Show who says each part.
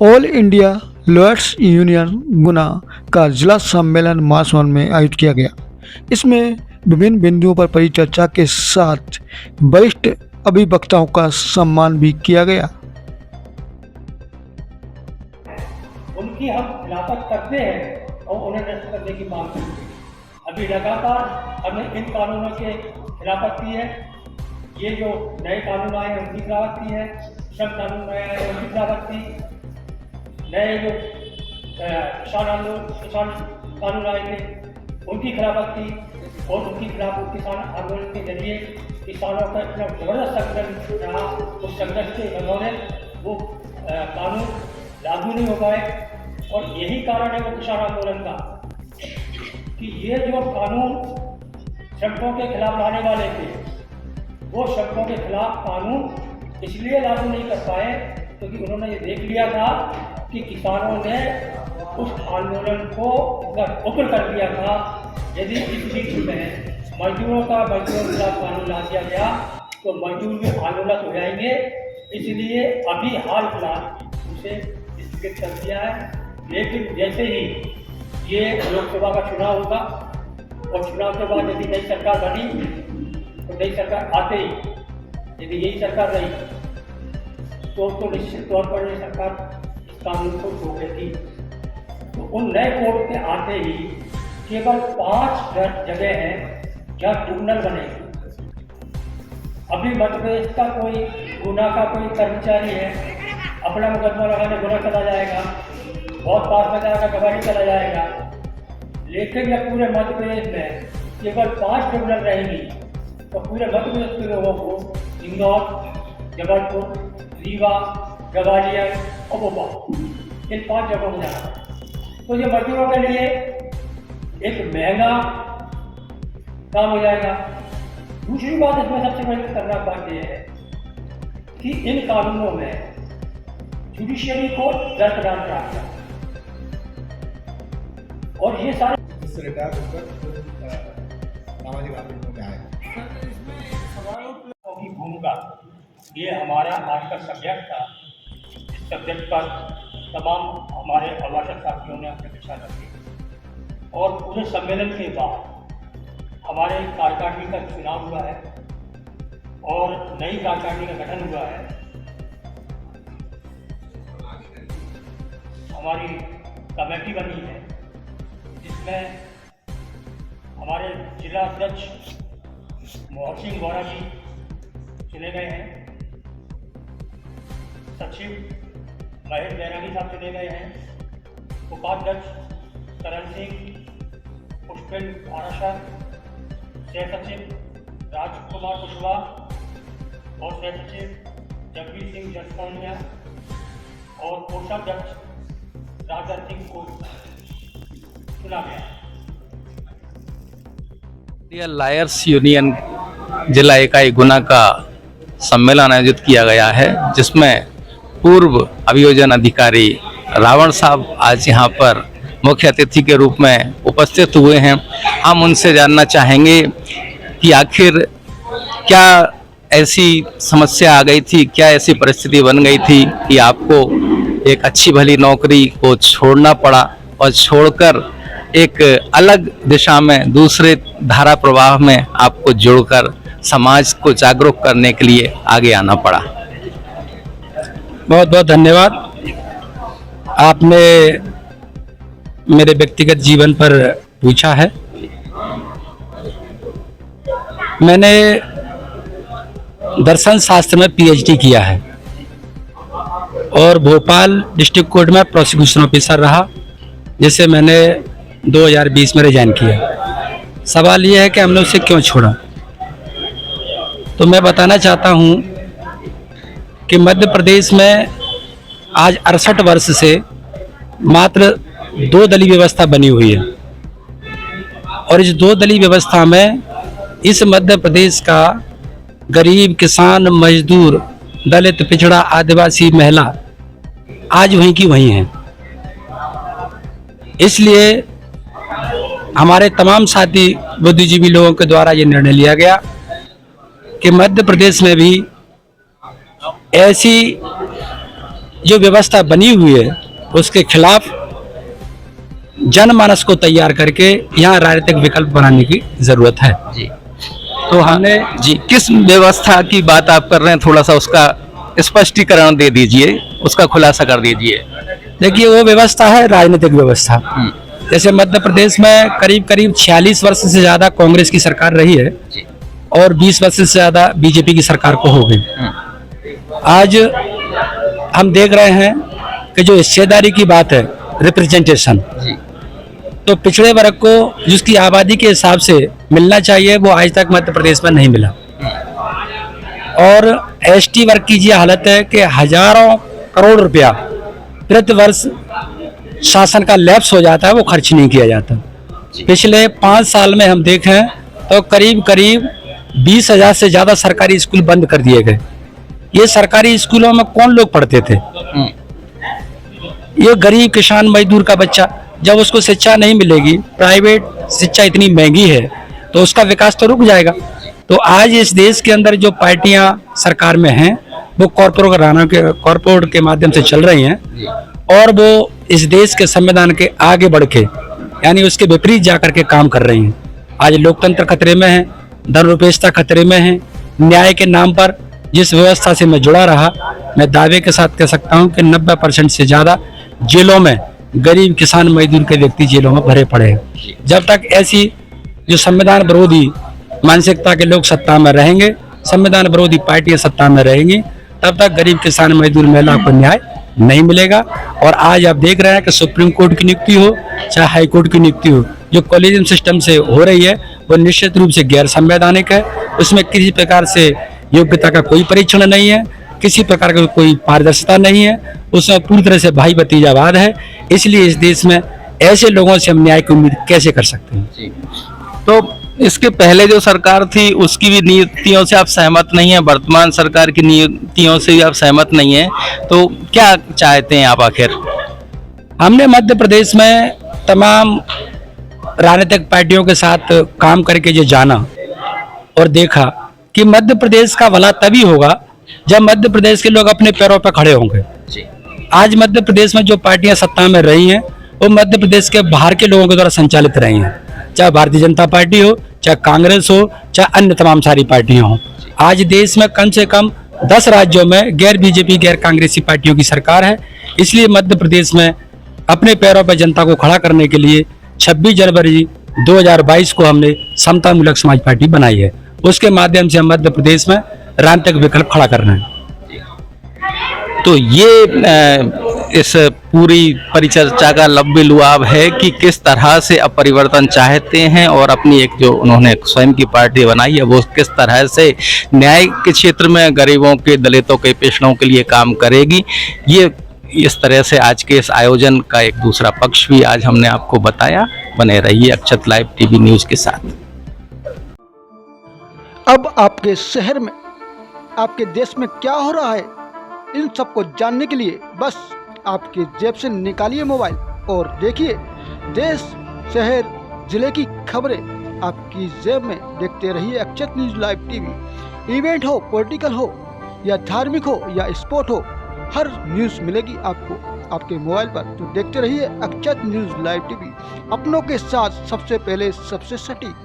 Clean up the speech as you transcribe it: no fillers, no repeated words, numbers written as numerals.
Speaker 1: All India lawyers union गुना का जिला सम्मेलन मार्च 1 में आयोजित किया गया। इसमें विभिन्न बिंदुओं पर परिचर्चा के साथ वरिष्ठ अभिवक्ताओं का सम्मान भी किया गया।
Speaker 2: उनकी हम खिलाफत करते हैं और उन्हें नष्ट करने की मांग करते हैं। अभी लगातार हमने इन कानूनों के खिलाफत की है। ये जो नए कानून आए हैं उनकी खिलाफत की है, श्रम कानून नए आए उनकी खिलाफत की, नए जो किसान कानून आए थे उनकी खिलाफत की और उनके खिलाफ किसान आंदोलन के जरिए किसानों का इतना जबरदस्त संघर्ष रहा। उस संघर्ष के उन्होंने वो कानून लागू नहीं हो पाए और यही कारण है वो किसान आंदोलन का कि ये जो कानून श्रमिकों के खिलाफ लाने वाले थे वो श्रमिकों के खिलाफ कानून इसलिए लागू नहीं कर पाए क्योंकि उन्होंने ये देख लिया था कि किसानों ने उस आंदोलन को उग्र कर दिया था। यदि इस बीच में मजदूरों के खिलाफ कानून ला दिया गया तो मजदूर भी आंदोलन हो जाएंगे। इसलिए अभी हाल फिलहाल उसे स्थगित कर दिया है। लेकिन जैसे ही ये लोकसभा का चुनाव होगा और चुनाव के बाद यदि नई सरकार बनी तो नई सरकार आते ही यदि यही सरकार रही तो निश्चित तौर पर ये सरकार इस कानून को रोकेगी। तो उन नए कोर्ट के आते ही केवल 5 जगह हैं जहाँ ट्रिब्यूनल बनेगी। अभी मध्य प्रदेश का कोई गुना का कोई कर्मचारी है, अपना मुकदमा लगाने गुना चला जाएगा, बहुत पास में जाएगा, गवाही चला जाएगा। लेकिन जब पूरे मध्य प्रदेश में केवल 5 ट्रिब्यूनल रहेंगी तो पूरे मध्य प्रदेश के लोगों को इंदौर, जबलपुर, रीवा, ग्वालियर और भोपाल इन 5 जगहों में जाना। तो ये मजदूरों के लिए एक महंगा काम हो जाएगा। दूसरी बात इसमें सबसे बड़ी खतरनाक बात यह है कि इन कानूनों में जुडिशियरी को दरकिनार करा गया और ये सारे
Speaker 3: रिटायर होकर सामाजिक आंदोलनों में आए।
Speaker 2: की भूमिका ये हमारा आज का सब्जेक्ट था। इस सब्जेक्ट पर तमाम हमारे अभिभाषक साथियों ने अपने विचार रखे और पूरे सम्मेलन के बाद हमारे कार्यकारिणी का चुनाव हुआ है और नई कार्यकारिणी का गठन हुआ है। हमारी कमेटी बनी है जिसमें हमारे जिला अध्यक्ष मोहन सिंह गौरा जी चुने गए हैं, सचिव महेश बैरागी साहब चुने गए हैं, उपाध्यक्ष करण सिंह, पुष्पेन आराशा, सह सचिव राजकुमार कुशवाहा और सह सचिव जगबीर सिंह जसकोनिया और कोषाध्यक्ष राजा सिंह को चुना गया।
Speaker 4: लॉयर्स यूनियन जिला इकाई गुना का सम्मेलन आयोजित किया गया है जिसमें पूर्व अभियोजन अधिकारी रावण साहब आज यहाँ पर मुख्य अतिथि के रूप में उपस्थित हुए हैं। हम उनसे जानना चाहेंगे कि आखिर क्या ऐसी समस्या आ गई थी, क्या ऐसी परिस्थिति बन गई थी कि आपको एक अच्छी भली नौकरी को छोड़ना पड़ा और छोड़कर एक अलग दिशा में दूसरे धारा प्रवाह में आपको जुड़कर समाज को जागरूक करने के लिए आगे आना पड़ा।
Speaker 5: बहुत बहुत धन्यवाद। आपने मेरे व्यक्तिगत जीवन पर पूछा है। मैंने दर्शन शास्त्र में पीएचडी किया है और भोपाल डिस्ट्रिक्ट कोर्ट में प्रोसिक्यूशन ऑफिसर रहा, जिसे मैंने 2020 में रिजाइन किया। सवाल यह है कि हमने उसे क्यों छोड़ा। तो मैं बताना चाहता हूं कि मध्य प्रदेश में आज 68 वर्ष से मात्र 2 दलीय व्यवस्था बनी हुई है और इस 2 दलीय व्यवस्था में इस मध्य प्रदेश का गरीब, किसान, मजदूर, दलित, पिछड़ा, आदिवासी, महिला आज वहीं की वहीं हैं। इसलिए हमारे तमाम साथी बुद्धिजीवी लोगों के द्वारा ये निर्णय लिया गया कि मध्य प्रदेश में भी ऐसी जो व्यवस्था बनी हुई है उसके खिलाफ जनमानस को तैयार करके यहाँ राजनीतिक विकल्प बनाने की जरूरत है।
Speaker 4: जी
Speaker 5: तो हमने
Speaker 4: जी किस व्यवस्था की बात आप कर रहे हैं, थोड़ा सा उसका स्पष्टीकरण दे दीजिए, उसका खुलासा कर दीजिए।
Speaker 5: देखिए, वो व्यवस्था है राजनीतिक व्यवस्था। जैसे मध्य प्रदेश में करीब करीब 46 वर्ष से ज्यादा कांग्रेस की सरकार रही है और 20 वर्ष से ज्यादा बीजेपी की सरकार को हो गई। आज हम देख रहे हैं कि जो हिस्सेदारी की बात है, रिप्रेजेंटेशन, तो पिछड़े वर्ग को जिसकी आबादी के हिसाब से मिलना चाहिए वो आज तक मध्य प्रदेश में नहीं मिला। और एसटी वर्ग की ये हालत है कि हजारों करोड़ रुपया प्रति वर्ष शासन का लैप्स हो जाता है, वो खर्च नहीं किया जाता। पिछले 5 साल में हम देखें तो करीब करीब 20,000 से ज्यादा सरकारी स्कूल बंद कर दिए गए। ये सरकारी स्कूलों में कौन लोग पढ़ते थे? ये गरीब किसान मजदूर का बच्चा, जब उसको शिक्षा नहीं मिलेगी, प्राइवेट शिक्षा इतनी महंगी है, तो उसका विकास तो रुक जाएगा। तो आज इस देश के अंदर जो पार्टियां सरकार में हैं वो कॉर्पोरेट के माध्यम से चल रही हैं और वो इस देश के संविधान के आगे बढ़ के यानी उसके विपरीत जाकर के काम कर रही हैं। आज लोकतंत्र खतरे में है, धर्मनिरपेक्षता खतरे में है। न्याय के नाम पर जिस व्यवस्था से मैं जुड़ा रहा, मैं दावे के साथ कह सकता हूं कि 90% से ज्यादा जेलों में गरीब किसान मजदूर के व्यक्ति जेलों में भरे पड़े हैं। जब तक ऐसी जो संविधान विरोधी मानसिकता के लोग सत्ता में रहेंगे, संविधान विरोधी पार्टियां सत्ता में रहेंगी, तब तक गरीब किसान मजदूर महिला को न्याय नहीं मिलेगा। और आज आप देख रहे हैं कि सुप्रीम कोर्ट की नियुक्ति हो चाहे हाई कोर्ट की नियुक्ति हो, जो कॉलेजियम सिस्टम से हो रही है वो निश्चित रूप से गैर संवैधानिक है। उसमें किसी प्रकार से योग्यता का कोई परीक्षण नहीं है, किसी प्रकार का कोई पारदर्शिता नहीं है, उसमें पूरी तरह से भाई भतीजावाद है। इसलिए इस देश में ऐसे लोगों से हम न्याय की उम्मीद कैसे कर सकते हैं?
Speaker 4: तो इसके पहले जो सरकार थी उसकी भी नीतियों से आप सहमत नहीं है, वर्तमान सरकार की नीतियों से भी आप सहमत नहीं है, तो क्या चाहते हैं आप आखिर?
Speaker 5: हमने मध्य प्रदेश में तमाम राजनीतिक पार्टियों के साथ काम करके जो जाना और देखा कि मध्य प्रदेश का भला तभी होगा जब मध्य प्रदेश के लोग अपने पैरों पर खड़े होंगे। आज मध्य प्रदेश में जो पार्टियां सत्ता में रही हैं वो मध्य प्रदेश के बाहर के लोगों के द्वारा संचालित रही हैं, चाहे भारतीय जनता पार्टी हो, चाहे कांग्रेस हो, चाहे अन्य तमाम सारी पार्टियां हों। आज देश में कम से कम 10 राज्यों में गैर बीजेपी गैर कांग्रेसी पार्टियों की सरकार है। इसलिए मध्य प्रदेश में अपने पैरों पर जनता को खड़ा करने के लिए 26 जनवरी 2022 को हमने समतामूलक समाज पार्टी बनाई है। उसके माध्यम से हम मध्य प्रदेश में राजनीतिक विकल्प खड़ा कर रहे हैं।
Speaker 4: तो ये इस पूरी परिचर्चा का लब्बे लुआब है कि किस तरह से अब परिवर्तन चाहते हैं और अपनी एक जो उन्होंने स्वयं की पार्टी बनाई है वो किस तरह से न्याय के क्षेत्र में गरीबों के, दलितों के, पिछड़ों के लिए काम करेगी। ये इस तरह से आज के इस आयोजन का एक दूसरा पक्ष भी आज हमने आपको बताया। बने रहिए अक्षत लाइव टीवी न्यूज़ के साथ।
Speaker 1: अब आपके शहर में, आपके देश में क्या हो रहा है, इन सबको जानने के लिए बस आपके जेब से निकालिए मोबाइल और देखिए देश, शहर, जिले की खबरें आपकी जेब में। देखते रहिए अक्षत न्यूज़ लाइव टीवी। इवेंट हो, पॉलिटिकल हो या धार्मिक हो या स्पोर्ट हो, हर न्यूज़ मिलेगी आपको आपके मोबाइल पर। तो देखते रहिए अक्षत न्यूज़ लाइव टीवी, अपनों के साथ सबसे पहले सबसे सटीक।